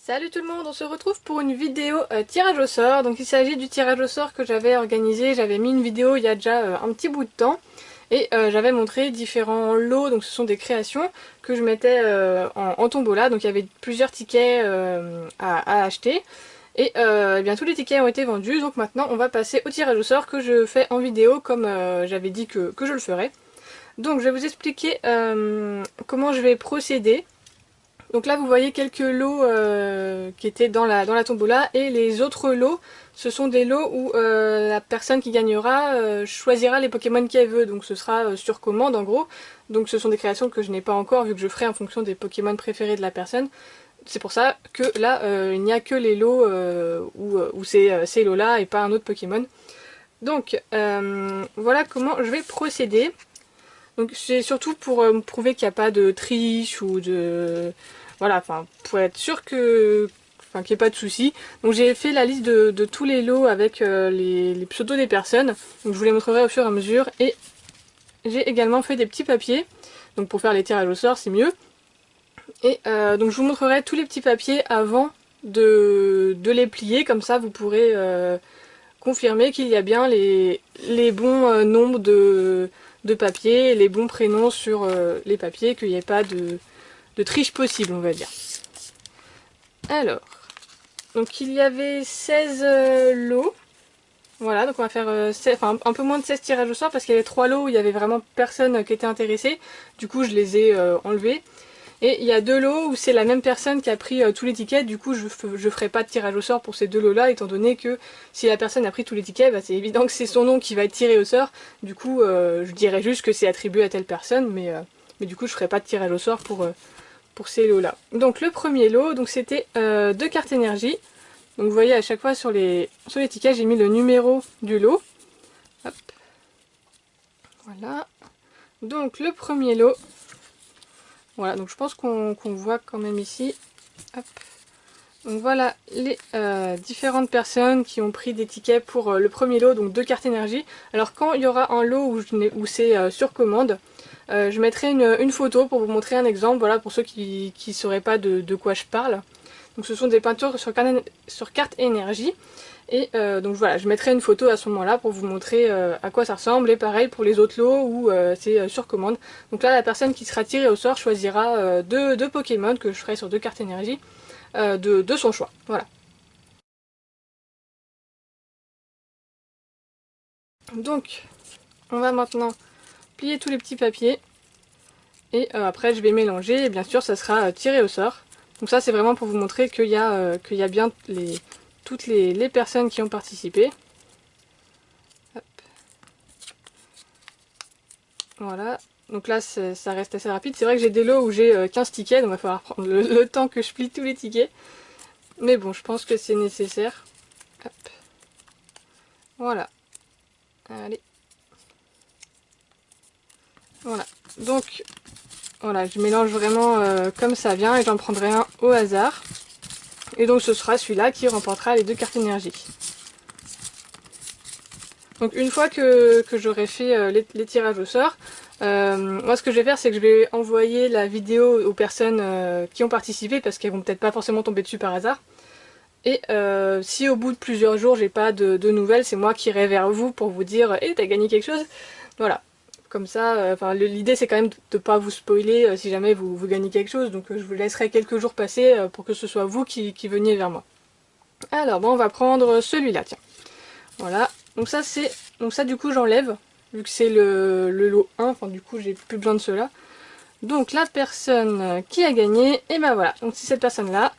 Salut tout le monde, on se retrouve pour une vidéo tirage au sort. Donc il s'agit du tirage au sort que j'avais organisé. J'avais mis une vidéo il y a déjà un petit bout de temps. Et j'avais montré différents lots, donc ce sont des créations que je mettais en tombola. Donc il y avait plusieurs tickets à acheter. Et eh bien tous les tickets ont été vendus. Donc maintenant on va passer au tirage au sort que je fais en vidéo comme j'avais dit que je le ferais. Donc je vais vous expliquer comment je vais procéder. Donc là vous voyez quelques lots qui étaient dans la tombola, et les autres lots ce sont des lots où la personne qui gagnera choisira les Pokémon qu'elle veut, donc ce sera sur commande en gros. Donc ce sont des créations que je n'ai pas encore vu que je ferai en fonction des Pokémon préférés de la personne. C'est pour ça que là il n'y a que les lots où c'est ces lots là et pas un autre Pokémon. Donc voilà comment je vais procéder. Donc c'est surtout pour me prouver qu'il n'y a pas de triche ou de... Voilà, enfin, pour être sûr que... Enfin, qu'il n'y ait pas de soucis. Donc j'ai fait la liste de tous les lots avec les pseudos des personnes. Donc je vous les montrerai au fur et à mesure. Et j'ai également fait des petits papiers. Donc pour faire les tirages au sort, c'est mieux. Et donc je vous montrerai tous les petits papiers avant de les plier. Comme ça, vous pourrez confirmer qu'il y a bien les bons nombres de papiers, les bons prénoms sur les papiers, qu'il n'y ait pas de triche possible, on va dire. Alors, donc il y avait 16 lots. Voilà, donc on va faire 16, enfin, un peu moins de 16 tirages au sort parce qu'il y avait 3 lots où il y avait vraiment personne qui était intéressé. Du coup, je les ai enlevés. Et il y a 2 lots où c'est la même personne qui a pris tous les tickets. Du coup, je ferai pas de tirage au sort pour ces 2 lots-là, étant donné que si la personne a pris tous les tickets, bah, c'est évident que c'est son nom qui va être tiré au sort. Du coup, je dirais juste que c'est attribué à telle personne, mais du coup, je ferai pas de tirage au sort pour ces lots-là. Donc le premier lot, donc c'était 2 cartes énergie. Donc vous voyez à chaque fois sur les tickets, j'ai mis le numéro du lot. Hop. Voilà. Donc le premier lot. Voilà, donc je pense qu'on voit quand même ici. Hop. Donc voilà les différentes personnes qui ont pris des tickets pour le premier lot, donc 2 cartes énergie. Alors quand il y aura un lot où c'est sur commande, je mettrai une photo pour vous montrer un exemple, voilà, pour ceux qui ne sauraient pas de quoi je parle. Donc ce sont des peintures sur carte énergie. Et donc voilà, je mettrai une photo à ce moment-là pour vous montrer à quoi ça ressemble. Et pareil pour les autres lots où c'est sur commande. Donc là, la personne qui sera tirée au sort choisira deux Pokémon que je ferai sur 2 cartes énergie de son choix. Voilà. Donc, on va maintenant plier tous les petits papiers. Et après, je vais mélanger. Et bien sûr, ça sera tiré au sort. Donc ça, c'est vraiment pour vous montrer qu'il y a bien toutes les personnes qui ont participé. Hop. Voilà. Donc là, ça reste assez rapide. C'est vrai que j'ai des lots où j'ai 15 tickets, donc il va falloir prendre le temps que je plie tous les tickets. Mais bon, je pense que c'est nécessaire. Hop. Voilà. Allez. Voilà. Donc, voilà, je mélange vraiment comme ça vient et j'en prendrai un au hasard. Et donc ce sera celui-là qui remportera les 2 cartes énergie. Donc une fois que j'aurai fait les tirages au sort, moi ce que je vais faire c'est que je vais envoyer la vidéo aux personnes qui ont participé parce qu'elles vont peut-être pas forcément tomber dessus par hasard. Et si au bout de plusieurs jours j'ai pas de nouvelles, c'est moi qui irai vers vous pour vous dire « Eh, t'as gagné quelque chose ?» Voilà. Comme ça, l'idée c'est quand même de pas vous spoiler si jamais vous gagnez quelque chose. Donc je vous laisserai quelques jours passer pour que ce soit vous qui veniez vers moi. Alors bon, on va prendre celui-là, tiens. Voilà. Donc ça du coup j'enlève, vu que c'est le lot 1, enfin du coup j'ai plus besoin de cela. Donc la personne qui a gagné, et ben voilà, donc c'est cette personne-là.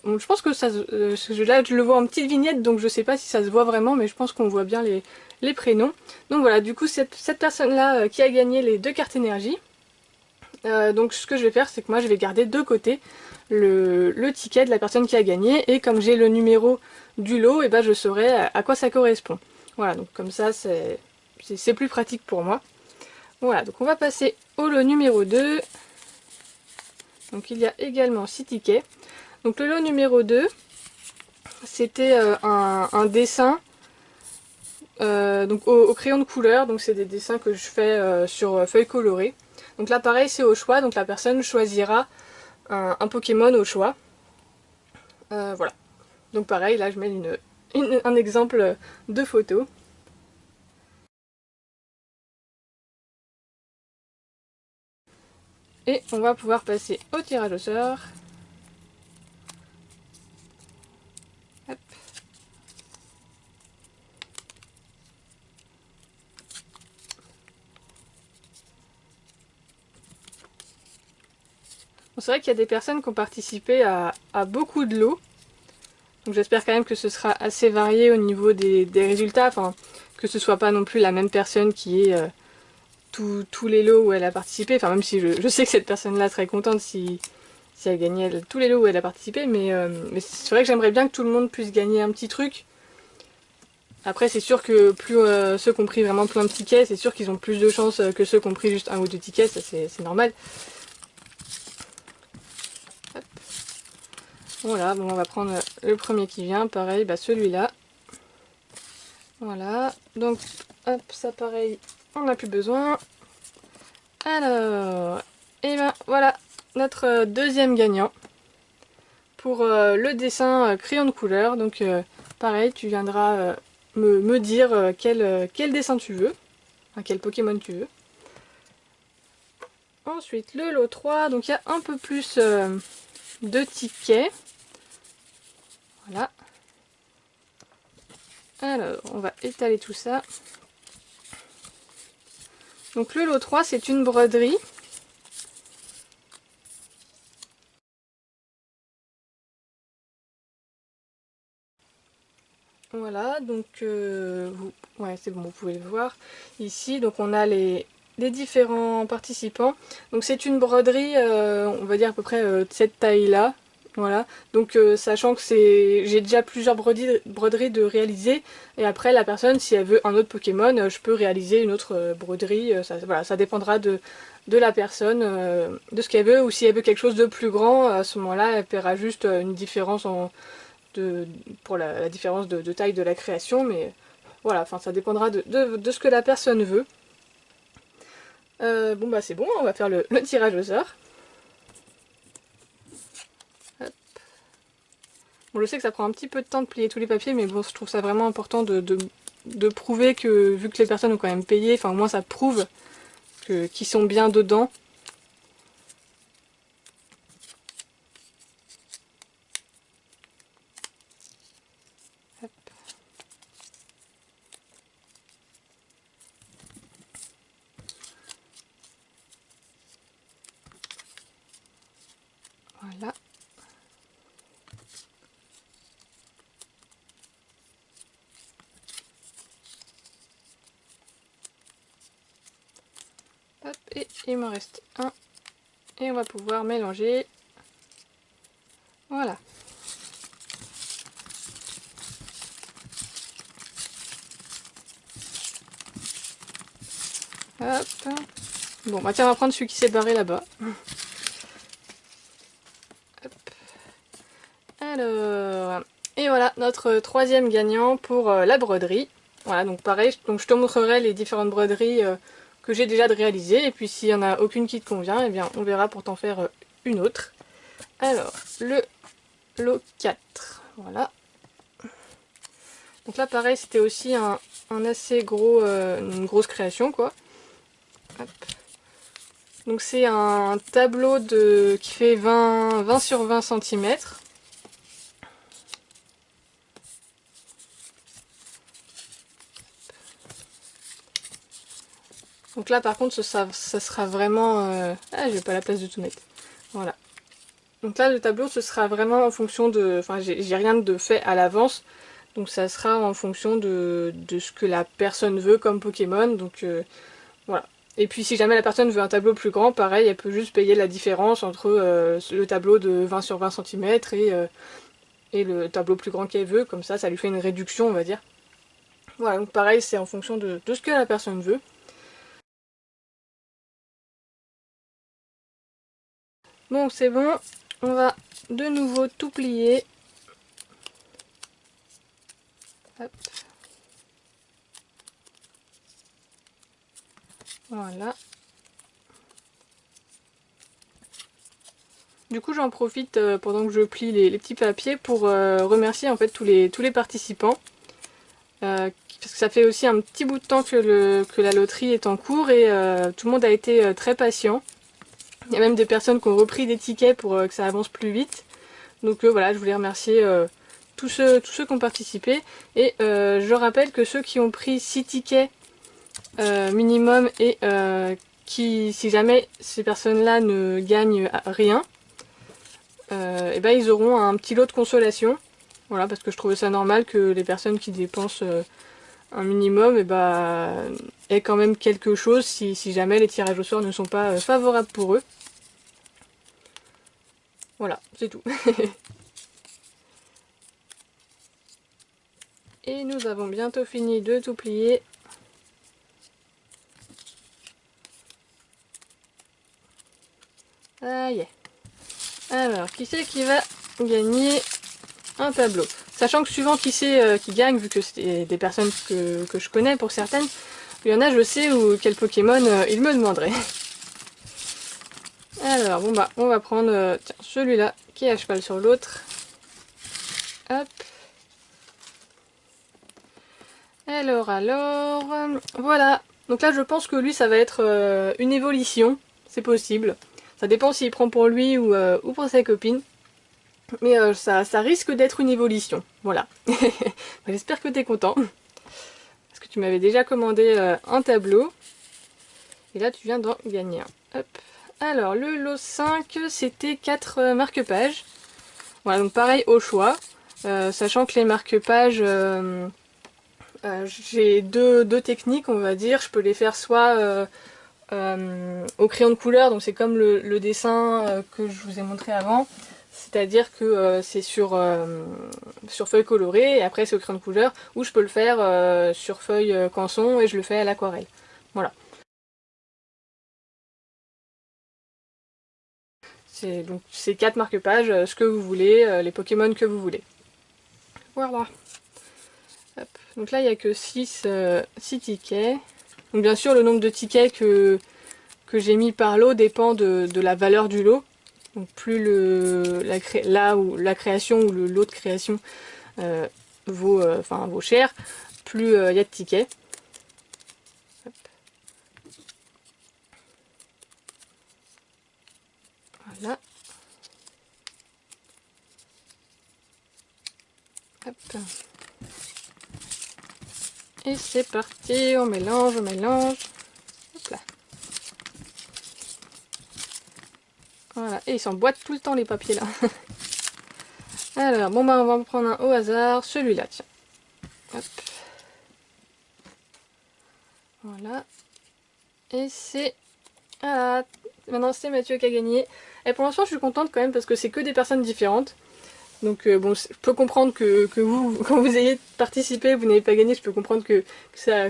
Je pense que ça, là je le vois en petite vignette, donc je sais pas si ça se voit vraiment, mais je pense qu'on voit bien les prénoms. Donc voilà, du coup cette personne-là qui a gagné les 2 cartes énergie. Donc ce que je vais faire, c'est que moi je vais garder de côté le ticket de la personne qui a gagné, et comme j'ai le numéro du lot, et ben je saurai à quoi ça correspond. Voilà, donc comme ça c'est plus pratique pour moi. Voilà, donc on va passer au lot numéro 2. Donc il y a également 6 tickets. Donc le lot numéro 2, c'était un dessin donc au crayon de couleur. Donc c'est des dessins que je fais sur feuille colorée. Donc là pareil c'est au choix, donc la personne choisira un Pokémon au choix. Voilà. Donc pareil, là je mets un exemple de photo. Et on va pouvoir passer au tirage au sort. Hop. Bon, c'est vrai qu'il y a des personnes qui ont participé à beaucoup de lots. Donc j'espère quand même que ce sera assez varié au niveau des résultats. Enfin, que ce soit pas non plus la même personne qui ait tous les lots où elle a participé. Enfin, même si je sais que cette personne-là serait contente si elle gagnait tous les lots où elle a participé. Mais c'est vrai que j'aimerais bien que tout le monde puisse gagner un petit truc. Après, c'est sûr que plus ceux qui ont pris vraiment plein de tickets, c'est sûr qu'ils ont plus de chances que ceux qui ont pris juste un ou deux tickets, ça c'est normal. Hop. Voilà, bon, on va prendre le premier qui vient, pareil, bah celui-là. Voilà, donc hop, ça pareil, on n'a plus besoin. Alors, et ben voilà, notre deuxième gagnant pour le dessin crayon de couleur. Donc pareil, tu viendras me dire quel dessin tu veux, enfin, quel Pokémon tu veux. Ensuite, le lot 3, donc il y a un peu plus de tickets. Voilà. Alors, on va étaler tout ça. Donc le lot 3, c'est une broderie. Voilà, donc ouais, c'est bon, vous pouvez le voir ici. Donc on a les différents participants. Donc c'est une broderie, on va dire à peu près de cette taille-là. Voilà, donc sachant que j'ai déjà plusieurs broderies de réaliser, et après la personne, si elle veut un autre Pokémon, je peux réaliser une autre broderie. Voilà, ça dépendra de la personne, de ce qu'elle veut, ou si elle veut quelque chose de plus grand, à ce moment-là, elle paiera juste une différence pour la différence de taille de la création, mais voilà, enfin ça dépendra de ce que la personne veut. Bon bah c'est bon, on va faire le tirage au sort. Hop. Bon, je sais que ça prend un petit peu de temps de plier tous les papiers, mais bon, je trouve ça vraiment important de prouver que, vu que les personnes ont quand même payé, enfin au moins ça prouve qu'ils sont bien dedans. Hop. Voilà. Hop, et il m'en reste un. Et on va pouvoir mélanger. Voilà. Hop. Bon, bah tiens, on va prendre celui qui s'est barré là-bas. Alors, et voilà notre troisième gagnant pour la broderie. Voilà, donc pareil, donc je te montrerai les différentes broderies que j'ai déjà réalisées, et puis s'il n'y en a aucune qui te convient, eh bien on verra pour t'en faire une autre. Alors, le lot 4, voilà. Donc là pareil, c'était aussi un assez gros, une grosse création quoi. Hop. Donc c'est un tableau qui fait 20 sur 20 cm. Donc là par contre ça sera vraiment... Ah, j'ai pas la place de tout mettre. Voilà. Donc là le tableau ce sera vraiment en fonction de... Enfin j'ai rien de fait à l'avance. Donc ça sera en fonction de ce que la personne veut comme Pokémon. Donc voilà. Et puis si jamais la personne veut un tableau plus grand, pareil, elle peut juste payer la différence entre le tableau de 20 sur 20 cm et le tableau plus grand qu'elle veut. Comme ça lui fait une réduction on va dire. Voilà, donc pareil c'est en fonction de ce que la personne veut. Bon, c'est bon. On va de nouveau tout plier. Hop. Voilà. Du coup j'en profite pendant que je plie les petits papiers pour remercier en fait tous les participants. Parce que ça fait aussi un petit bout de temps que la loterie est en cours et tout le monde a été très patient. Il y a même des personnes qui ont repris des tickets pour que ça avance plus vite. Donc voilà, je voulais remercier tous ceux qui ont participé. Et je rappelle que ceux qui ont pris 6 tickets minimum et qui, si jamais ces personnes-là ne gagnent rien, et ben ils auront un petit lot de consolation. Voilà, parce que je trouvais ça normal que les personnes qui dépensent un minimum et aient quand même quelque chose si jamais les tirages au sort ne sont pas favorables pour eux. Voilà, c'est tout. Et nous avons bientôt fini de tout plier. Aïe. Alors, qui c'est qui va gagner un tableau? Sachant que suivant qui c'est qui gagne, vu que c'est des personnes que je connais pour certaines, il y en a je sais quel Pokémon ils me demanderaient. Alors, bon bah, on va prendre tiens, celui-là qui est à cheval sur l'autre. Hop. Alors, voilà. Donc là, je pense que lui, ça va être une évolution. C'est possible. Ça dépend s'il prend pour lui ou pour sa copine. Mais ça risque d'être une évolution. Voilà. J'espère que t'es content. Parce que tu m'avais déjà commandé un tableau. Et là, tu viens d'en gagner un. Hop. Alors, le lot 5, c'était 4 marque-pages. Voilà, donc pareil au choix. Sachant que les marque-pages... j'ai deux techniques, on va dire. Je peux les faire soit au crayon de couleur, donc c'est comme le dessin que je vous ai montré avant. C'est-à-dire que c'est sur feuille colorée et après c'est au crayon de couleur, ou je peux le faire sur feuille canson et je le fais à l'aquarelle. Voilà. Donc c'est 4 marque-pages, ce que vous voulez, les Pokémon que vous voulez. Voilà. Hop. Donc là il n'y a que 6 tickets. Donc bien sûr le nombre de tickets que j'ai mis par lot dépend de la valeur du lot. Donc plus la création ou le lot de création vaut cher, plus il y a de tickets. Hop. Voilà. Hop. Et c'est parti, on mélange, on mélange. Hop là. Voilà, et ils s'emboîtent tout le temps les papiers là. Alors, bon bah on va en prendre un au hasard, celui-là, tiens. Hop. Voilà. Et c'est... Ah, maintenant c'est Mathieu qui a gagné. Et pour l'instant je suis contente quand même parce que c'est que des personnes différentes. Donc bon, je peux comprendre que vous, quand vous ayez participé, vous n'avez pas gagné, je peux comprendre que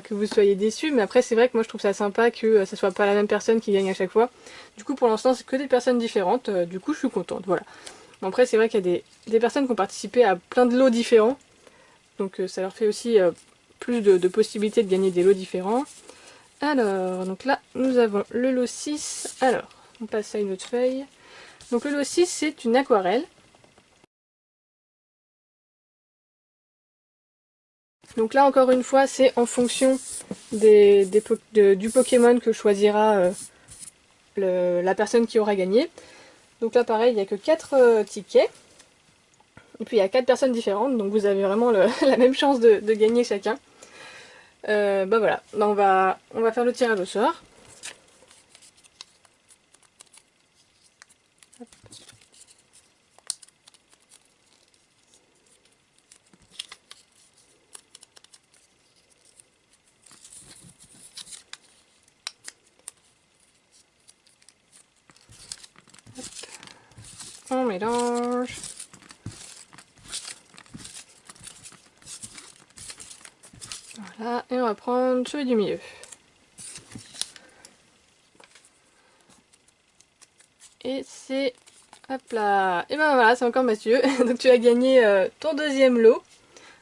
vous soyez déçus. Mais après c'est vrai que moi je trouve ça sympa que ça soit pas la même personne qui gagne à chaque fois. Du coup pour l'instant c'est que des personnes différentes, du coup je suis contente, voilà. Bon, après c'est vrai qu'il y a des personnes qui ont participé à plein de lots différents. Donc ça leur fait aussi plus de possibilités de gagner des lots différents. Alors, donc là nous avons le lot 6. Alors, on passe à une autre feuille. Donc le lot 6 c'est une aquarelle. Donc là encore une fois c'est en fonction du Pokémon que choisira la personne qui aura gagné. Donc là pareil il n'y a que 4 tickets. Et puis il y a 4 personnes différentes, donc vous avez vraiment la même chance de gagner chacun. Bah voilà, on va faire le tirage au sort. On mélange. Voilà, et on va prendre celui du milieu. Et c'est... Hop là. Et ben voilà, c'est encore Mathieu. Donc tu as gagné ton deuxième lot.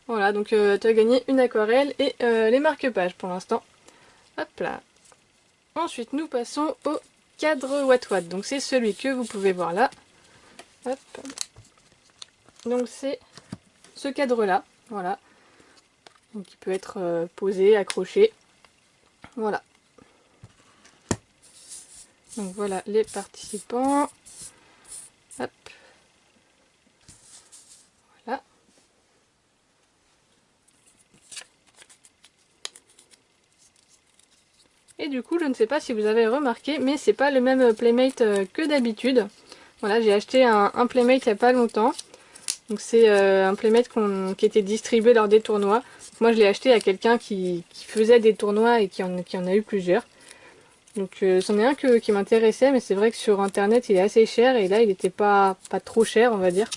Voilà, donc tu as gagné une aquarelle et les marque-pages pour l'instant. Hop là. Ensuite, nous passons au cadre Watt Watt. Donc c'est celui que vous pouvez voir là. Hop. Donc c'est ce cadre-là, voilà. Donc il peut être posé, accroché. Voilà. Donc voilà les participants. Hop. Voilà. Et du coup, je ne sais pas si vous avez remarqué, mais c'est pas le même Playmate que d'habitude. Voilà, j'ai acheté un Playmate il n'y a pas longtemps. Donc c'est un Playmate qui était distribué lors des tournois. Moi je l'ai acheté à quelqu'un qui faisait des tournois et qui en a eu plusieurs. Donc c'en est un qui m'intéressait, mais c'est vrai que sur internet il est assez cher et là il n'était pas trop cher on va dire.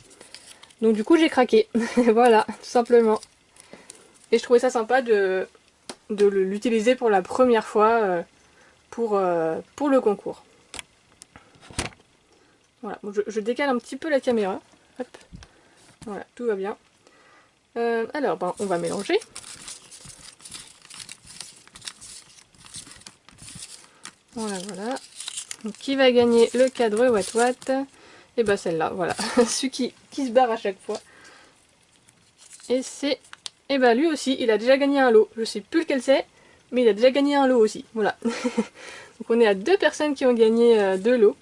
Donc du coup j'ai craqué, voilà, tout simplement. Et je trouvais ça sympa de l'utiliser pour la première fois pour le concours. Voilà, bon, je décale un petit peu la caméra. Hop. Voilà, tout va bien. Alors, ben, on va mélanger. Voilà, voilà. Donc, qui va gagner le cadre Watt Watt? Et ben celle-là, voilà. Celui qui se barre à chaque fois. Et c'est... Et ben lui aussi, il a déjà gagné un lot. Je sais plus lequel c'est, mais il a déjà gagné un lot aussi. Voilà. Donc on est à 2 personnes qui ont gagné 2 lots.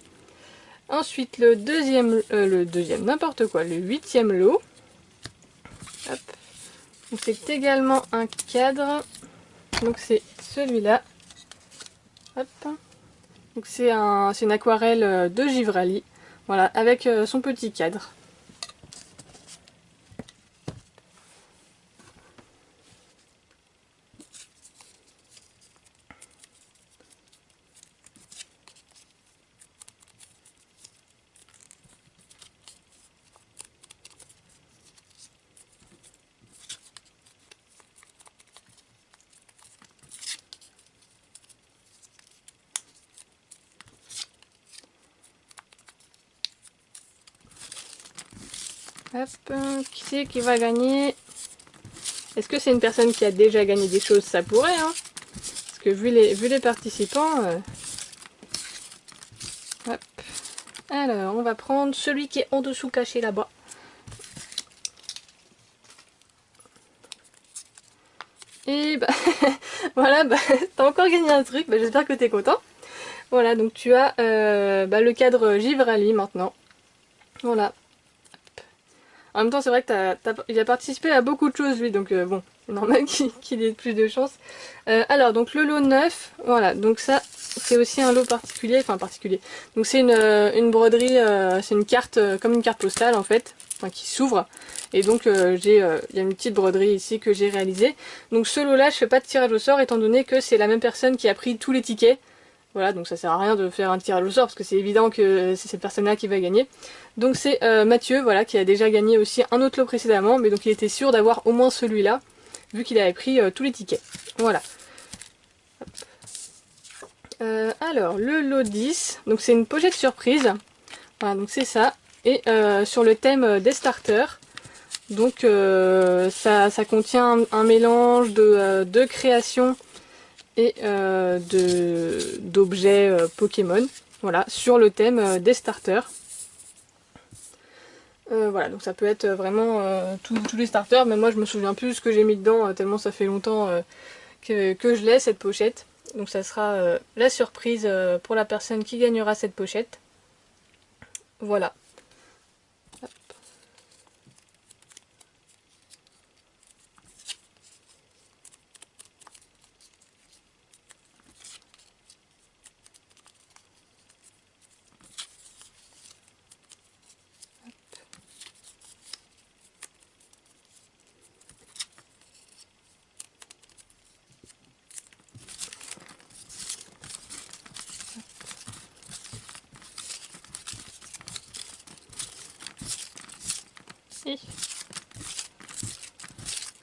Ensuite, le deuxième, n'importe quoi, le 8e lot. Hop. Donc c'est également un cadre. Donc c'est celui-là. Hop. Donc c'est une aquarelle de Givrali. Voilà, avec son petit cadre. Hop, qui c'est qui va gagner? Est-ce que c'est une personne qui a déjà gagné des choses? Ça pourrait, hein. Parce que vu les participants... Hop. Alors, on va prendre celui qui est en dessous caché là-bas. Et bah, voilà, bah, t'as encore gagné un truc, bah, j'espère que t'es content. Voilà, donc tu as le cadre Givrali maintenant. Voilà. En même temps, c'est vrai que il a participé à beaucoup de choses, lui, donc bon, c'est normal qu'il ait plus de chance. Alors, donc le lot 9, voilà, donc ça, c'est aussi un lot particulier, enfin particulier. Donc c'est une broderie, c'est une carte, comme une carte postale en fait, enfin, qui s'ouvre. Et donc il y a une petite broderie ici que j'ai réalisée. Donc ce lot-là, je fais pas de tirage au sort, étant donné que c'est la même personne qui a pris tous les tickets. Voilà, donc ça sert à rien de faire un tirage au sort parce que c'est évident que c'est cette personne-là qui va gagner. Donc c'est Mathieu, voilà, qui a déjà gagné aussi un autre lot précédemment, mais donc il était sûr d'avoir au moins celui-là, vu qu'il avait pris tous les tickets. Voilà. Alors, le lot 10, donc c'est une pochette surprise. Voilà, donc c'est ça. Et sur le thème des starters. Donc ça contient un mélange de créations et d'objets Pokémon, voilà, sur le thème des starters. Voilà, donc ça peut être vraiment tous les starters, mais moi je me souviens plus ce que j'ai mis dedans, tellement ça fait longtemps que je l'ai, cette pochette. Donc ça sera la surprise pour la personne qui gagnera cette pochette. Voilà. Hop.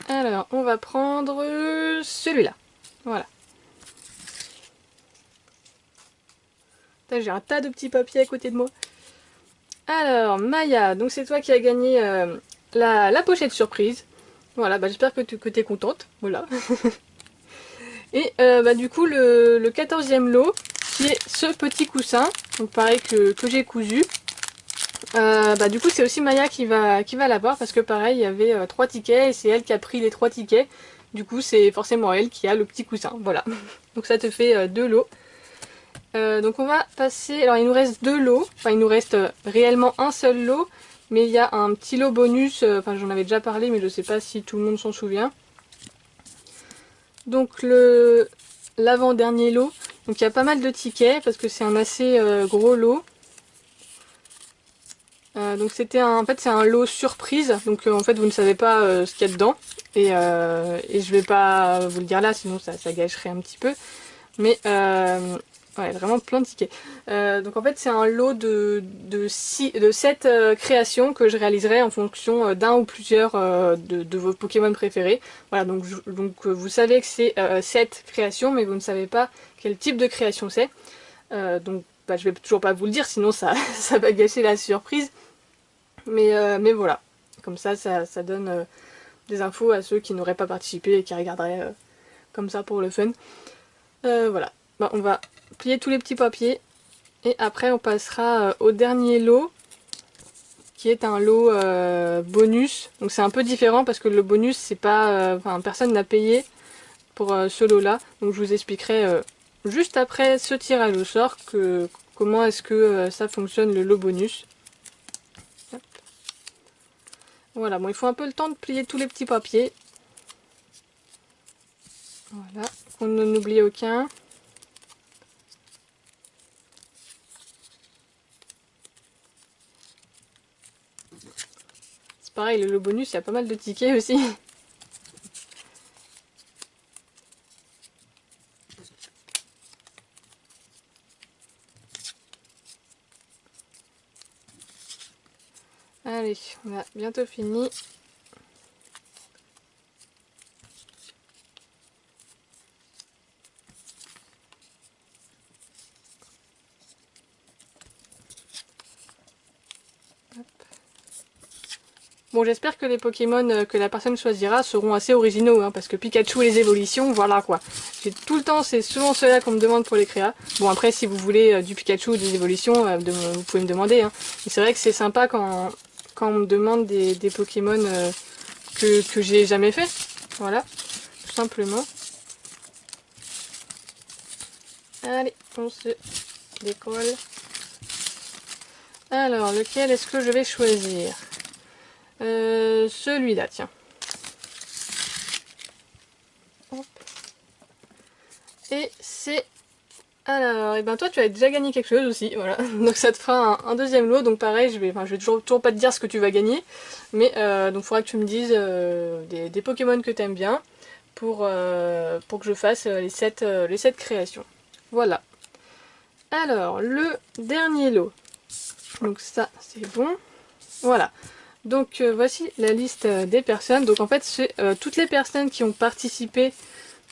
Alors, on va prendre celui-là. Voilà. J'ai un tas de petits papiers à côté de moi. Alors, Maya, donc c'est toi qui as gagné la pochette surprise. Voilà, bah, j'espère que tu es contente. Voilà. Et du coup, le 14e lot, qui est ce petit coussin. Donc pareil que j'ai cousu. Du coup c'est aussi Maya qui va l'avoir parce que pareil il y avait 3 tickets et c'est elle qui a pris les 3 tickets. Du coup c'est forcément elle qui a le petit coussin, voilà. Donc ça te fait 2 lots. Donc on va passer, alors il nous reste 2 lots, enfin il nous reste réellement un seul lot, mais il y a un petit lot bonus, enfin j'en avais déjà parlé mais je sais pas si tout le monde s'en souvient. Donc l'avant-dernier lot, donc il y a pas mal de tickets parce que c'est un assez gros lot. Donc c'était en fait c'est un lot surprise, donc en fait vous ne savez pas ce qu'il y a dedans et je vais pas vous le dire là sinon ça gâcherait un petit peu. Mais ouais, vraiment plein de tickets. Donc en fait c'est un lot de 7 créations que je réaliserai en fonction d'un ou plusieurs de vos Pokémon préférés. Voilà, donc vous savez que c'est 7 créations, mais vous ne savez pas quel type de création c'est. Donc je vais toujours pas vous le dire, sinon ça, ça va gâcher la surprise. Mais voilà, comme ça donne des infos à ceux qui n'auraient pas participé et qui regarderaient comme ça pour le fun. Voilà, on va plier tous les petits papiers et après on passera au dernier lot qui est un lot bonus. Donc c'est un peu différent parce que le bonus c'est pas, enfin personne n'a payé pour ce lot là. Donc je vous expliquerai juste après ce tirage au sort comment est-ce que ça fonctionne le lot bonus. Hop. Voilà, bon il faut un peu le temps de plier tous les petits papiers. Voilà, qu'on n'en oublie aucun. C'est pareil, le lot bonus, il y a pas mal de tickets aussi. Allez, on a bientôt fini. Bon, j'espère que les Pokémon que la personne choisira seront assez originaux, hein, parce que Pikachu et les évolutions, voilà quoi. J'ai tout le temps, c'est souvent ceux-là qu'on me demande pour les créas. Bon, après, si vous voulez du Pikachu ou des évolutions, vous pouvez me demander. Hein. Mais c'est vrai que c'est sympa quand on me demande des Pokémon que j'ai jamais fait. Voilà, tout simplement. Allez, on se décolle. Alors, lequel est-ce que je vais choisir celui-là, tiens. Hop. Et c'est... Alors, et ben toi tu as déjà gagné quelque chose aussi, voilà. Donc ça te fera un deuxième lot, donc pareil, je vais toujours pas te dire ce que tu vas gagner. Mais donc il faudra que tu me dises des Pokémon que tu aimes bien pour que je fasse les 7 créations. Voilà. Alors, le dernier lot. Donc ça, c'est bon. Voilà. Donc voici la liste des personnes. Donc en fait, c'est toutes les personnes qui ont participé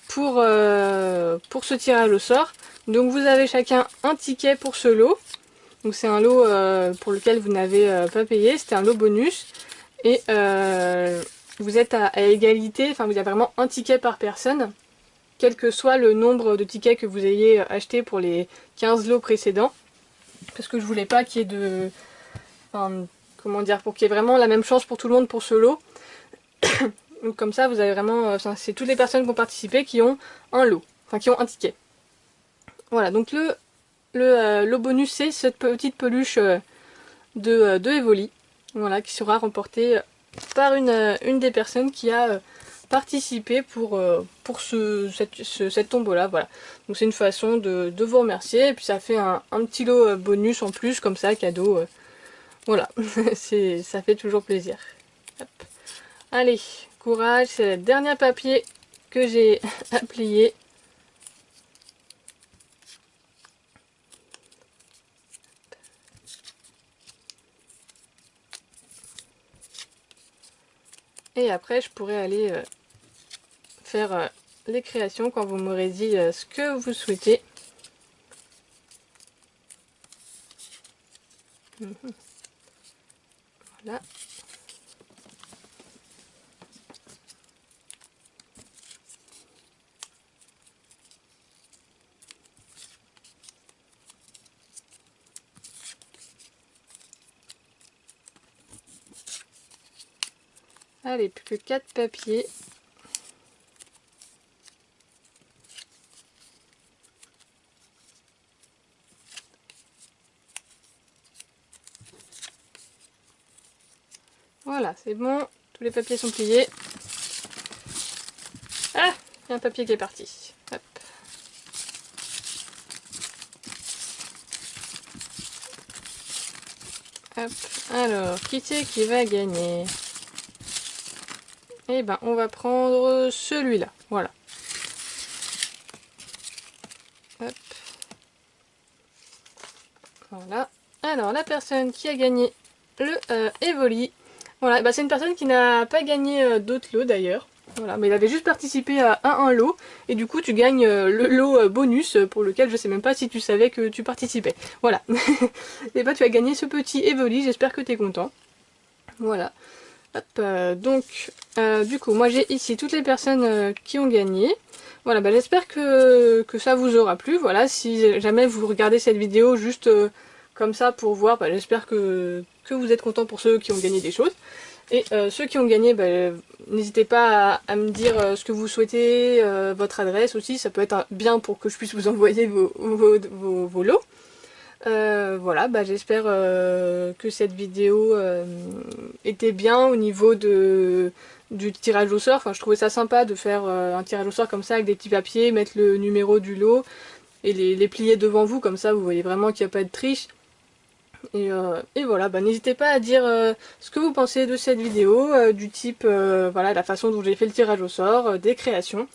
pour ce tirage au sort. Donc vous avez chacun un ticket pour ce lot. Donc c'est un lot pour lequel vous n'avez pas payé. C'était un lot bonus. Et vous êtes à égalité. Enfin, vous avez vraiment un ticket par personne. Quel que soit le nombre de tickets que vous ayez acheté pour les 15 lots précédents. Parce que je voulais pas qu'il y ait de... Enfin, comment dire, pour qu'il y ait vraiment la même chance pour tout le monde pour ce lot. Donc comme ça, vous avez vraiment... c'est toutes les personnes qui ont participé qui ont un lot. Enfin, qui ont un ticket. Voilà, donc le bonus, c'est cette petite peluche de Evoli. Voilà, qui sera remportée par une des personnes qui a participé pour cette tombola. Voilà. Donc c'est une façon de vous remercier. Et puis ça fait un petit lot bonus en plus, comme ça, cadeau. Voilà, ça fait toujours plaisir. Hop. Allez, courage, c'est le dernier papier que j'ai à plier. Et après, je pourrai aller faire les créations quand vous m'aurez dit ce que vous souhaitez. Voilà. Allez, plus que 4 papiers. Voilà, c'est bon. Tous les papiers sont pliés. Ah, il y a un papier qui est parti. Hop. Hop. Alors, qui c'est qui va gagner? Eh ben, on va prendre celui-là. Voilà. Hop. Voilà. Alors, la personne qui a gagné le Evoli. Voilà, bah, c'est une personne qui n'a pas gagné d'autres lots d'ailleurs. Voilà, mais il avait juste participé à un lot. Et du coup, tu gagnes le lot bonus pour lequel je sais même pas si tu savais que tu participais. Voilà. Et bah, tu as gagné ce petit Evoli. J'espère que tu es content. Voilà. Hop, donc, du coup, moi j'ai ici toutes les personnes qui ont gagné. Voilà, bah, j'espère que ça vous aura plu. Voilà, si jamais vous regardez cette vidéo juste comme ça pour voir, bah, j'espère que vous êtes contents pour ceux qui ont gagné des choses. Et ceux qui ont gagné, bah, n'hésitez pas à me dire ce que vous souhaitez, votre adresse aussi, ça peut être bien pour que je puisse vous envoyer vos lots. Voilà, bah, j'espère que cette vidéo était bien au niveau du tirage au sort. Enfin, je trouvais ça sympa de faire un tirage au sort comme ça avec des petits papiers, mettre le numéro du lot et les plier devant vous, comme ça vous voyez vraiment qu'il n'y a pas de triche. Et voilà, bah, n'hésitez pas à dire ce que vous pensez de cette vidéo, du type, voilà, la façon dont j'ai fait le tirage au sort, des créations.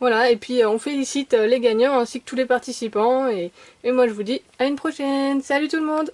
Voilà, et puis on félicite les gagnants ainsi que tous les participants, et moi je vous dis à une prochaine. Salut tout le monde!